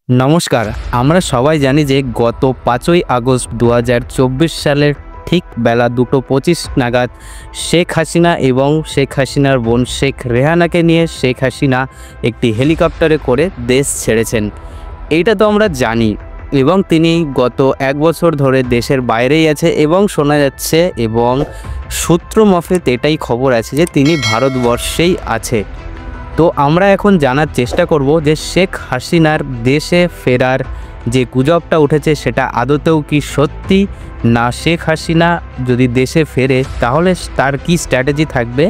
নমস্কার। আমরা সবাই জানি যে গত ৫ই আগস্ট ২০২৪ সালের ঠিক বেলা ২টো ২৫ নাগাদ শেখ হাসিনা এবং শেখ হাসিনার বোন শেখ রেহানাকে নিয়ে শেখ হাসিনা একটি হেলিকপ্টারে করে দেশ ছেড়েছেন। এইটা তো আমরা জানি এবং তিনি গত ১ বছর ধরে দেশের বাইরেই আছে এবং শোনা যাচ্ছে এবং সূত্র মারফত এটাই খবর আছে যে তিনি ভারতবর্ষেই আছে। তো আমরা এখন জানার চেষ্টা করব যে শেখ হাসিনার দেশে ফেরার যে গুজবটা উঠেছে সেটা আদতেও কি সত্যি, না শেখ হাসিনা যদি দেশে ফেরে তাহলে তার কি স্ট্র্যাটেজি থাকবে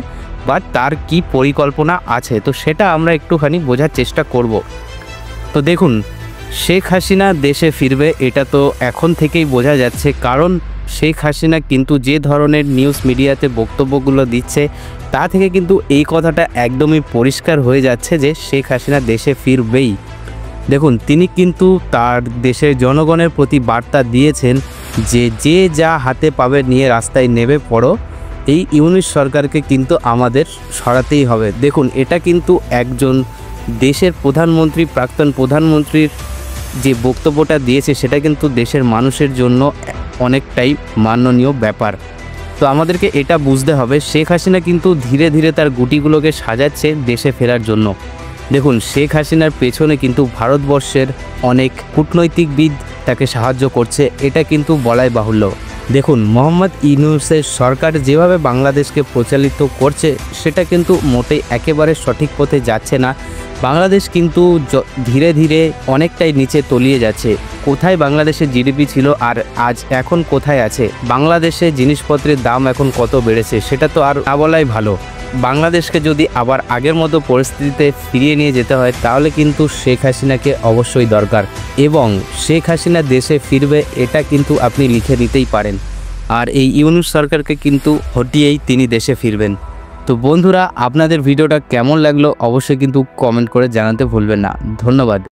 বা তার কি পরিকল্পনা আছে, তো সেটা আমরা একটুখানি বোঝার চেষ্টা করব। তো দেখুন, শেখ হাসিনা দেশে ফিরবে এটা তো এখন থেকেই বোঝা যাচ্ছে, কারণ শেখ হাসিনা কিন্তু যে ধরনের নিউজ মিডিয়াতে বক্তব্যগুলো দিচ্ছে তা থেকে কিন্তু এই কথাটা একদমই পরিষ্কার হয়ে যাচ্ছে যে শেখ হাসিনা দেশে ফিরবেই। দেখুন, তিনি কিন্তু তার দেশের জনগণের প্রতি বার্তা দিয়েছেন যে যে যা হাতে পাবে নিয়ে রাস্তায় নেমে পড়ো, এই ইউনিট সরকারকে কিন্তু আমাদের সরাতেই হবে। দেখুন, এটা কিন্তু একজন দেশের প্রধানমন্ত্রী, প্রাক্তন প্রধানমন্ত্রীর যে বক্তব্যটা দিয়েছে সেটা কিন্তু দেশের মানুষের জন্য অনেকটাই মাননীয় ব্যাপার। তো আমাদেরকে এটা বুঝতে হবে শেখ হাসিনা কিন্তু ধীরে ধীরে তার গুটিগুলোকে সাজাচ্ছে দেশে ফেরার জন্য। দেখুন, শেখ হাসিনার পেছনে কিন্তু ভারতবর্ষের অনেক কূটনৈতিকবিদ তাকে সাহায্য করছে, এটা কিন্তু বলাই বাহুল্য। দেখুন, মোহাম্মদ ইউনূসের সরকার যেভাবে বাংলাদেশকে পরিচালিত করছে সেটা কিন্তু মোটেই একেবারে সঠিক পথে যাচ্ছে না। বাংলাদেশ কিন্তু ধীরে ধীরে অনেকটাই নিচে তলিয়ে যাচ্ছে। কোথায় বাংলাদেশের জিডিপি ছিল আর আজ এখন কোথায় আছে, বাংলাদেশে জিনিসপত্রের দাম এখন কত বেড়েছে সেটা তো আর না বলাই ভালো। বাংলাদেশকে যদি আবার আগের মতো পরিস্থিতিতে ফিরিয়ে নিয়ে যেতে হয় তাহলে কিন্তু শেখ হাসিনাকে অবশ্যই দরকার, এবং শেখ হাসিনা দেশে ফিরবে এটা কিন্তু আপনি লিখে দিতেই পারেন। আর এই ইউনূস সরকারকে কিন্তু হটিয়েই তিনি দেশে ফিরবেন। তো বন্ধুরা, আপনাদের ভিডিওটা কেমন লাগলো অবশ্যই কিন্তু কমেন্ট করে জানাতে ভুলবেন না। ধন্যবাদ।